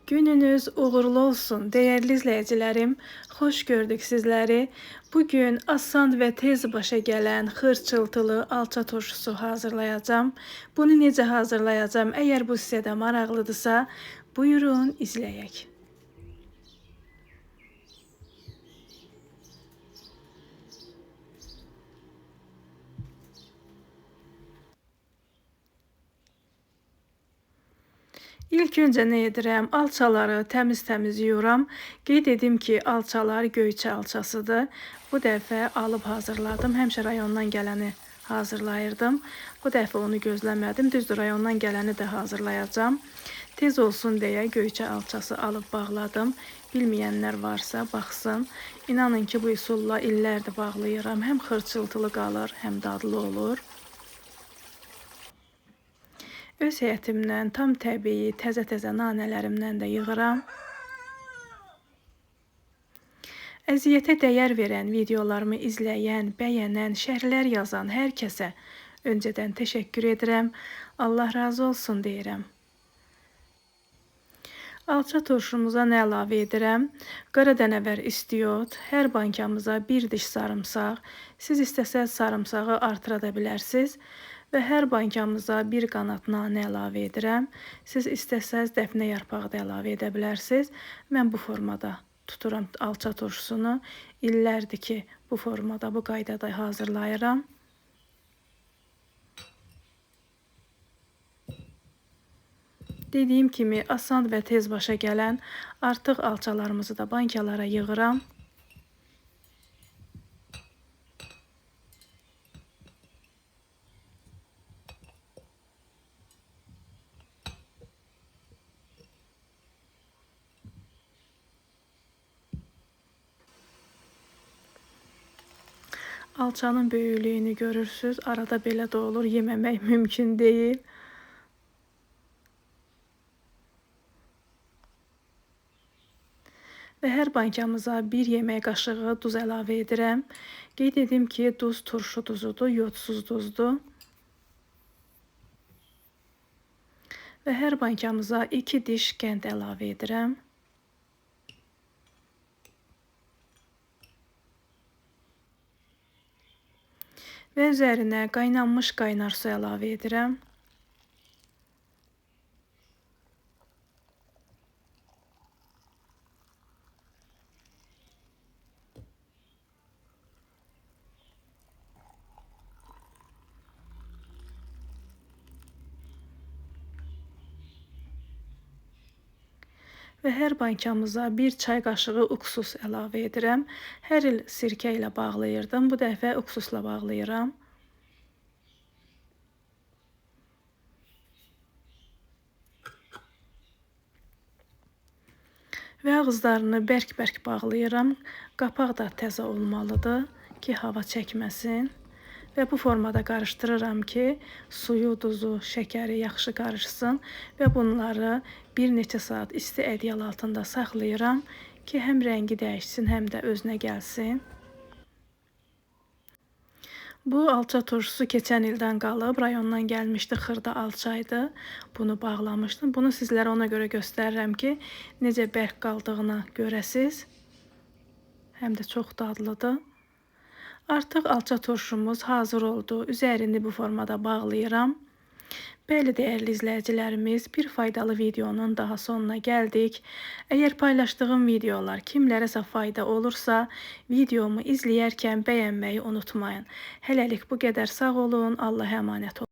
Gününüz uğurlu olsun değerli izleyicilerim. Hoş gördük sizleri. Bugün asan ve tez başa gelen xırçıltılı alça turşusu hazırlayacağım. Bunu necə hazırlayacağım? Eğer bu sizə də maraqlıdırsa, buyurun izləyək. İlk öncə nə edirəm? Alçaları təmiz-təmiz yuyuram. Qeyd edim ki, alçalar Göyçə alçasıdır. Bu dəfə alıb hazırladım. Həmişə rayondan gələni hazırlayırdım. Bu dəfə onu gözləmədim. Düzdür, rayondan gələni də hazırlayacağım. Tez olsun deyə Göyçə alçası alıb bağladım. Bilməyənlər varsa baxsın. İnanın ki, bu üsulla illərdir bağlayıram. Həm xırçıltılı qalır, həm dadlı olur. Öz həyətimdən tam təbii, təzə-təzə nanələrimdən də yığıram. Əziyyətə dəyər verən, videolarımı izləyən, bəyənən, şərhlər yazan hər kəsə öncədən təşəkkür edirəm. Allah razı olsun deyirəm. Alça turşumuza nə əlavə edirəm? Qara dənəvər istiot, hər bankamıza bir diş sarımsaq. Siz istəsəz sarımsağı artıra da bilərsiniz. Və hər bankamıza bir qanat nanə əlavə edirəm. Siz istəsəz dəfnə yarpağı da əlavə edə bilərsiniz. Mən bu formada tuturam alça turşusunu. İllərdir ki, bu formada, bu qaydada hazırlayıram. Dediyim kimi, asan və tez başa gələn artıq alçalarımızı da bankalara yığıram. Alçanın böyüklüyünü görürsünüz. Arada belə də olur, yeməmək mümkün deyil. Və hər bankamıza bir yemək qaşığı duz əlavə edirəm. Qeyd edim ki, duz turşu duzudur, yodsuz duzdur. Və hər bankamıza 2 diş qənd əlavə edirəm. Və üzərinə qaynanmış qaynar su əlavə edirəm. Və hər bankamıza bir çay qaşığı uksus əlavə edirəm. Hər il sirkə ilə bağlayırdım. Bu dəfə uksusla bağlayıram. Və ağızlarını bərk-bərk bağlayıram. Qapaq da təzə olmalıdır ki, hava çəkməsin. Və bu formada qarışdırıram ki, suyu, duzu, şəkəri yaxşı qarışsın və bunları bir neçə saat isti ədyal altında saxlayıram ki, həm rəngi dəyişsin, həm də özünə gəlsin. Bu alça turşusu keçən ildən qalıb, rayondan gəlmişdi, xırda alçaydı. Bunu bağlamışdım. Bunu sizlərə ona görə göstərirəm ki, necə bərk qaldığını görəsiz. Həm də çox dadlıdır. Artıq alça turşumuz hazır oldu. Üzərini bu formada bağlayıram. Bəli, dəyərli izləyicilərimiz, bir faydalı videonun daha sonuna gəldik. Əgər paylaşdığım videolar kimlərəsə fayda olursa, videomu izləyərkən bəyənməyi unutmayın. Hələlik bu qədər, sağ olun, Allah'a əmanət olun.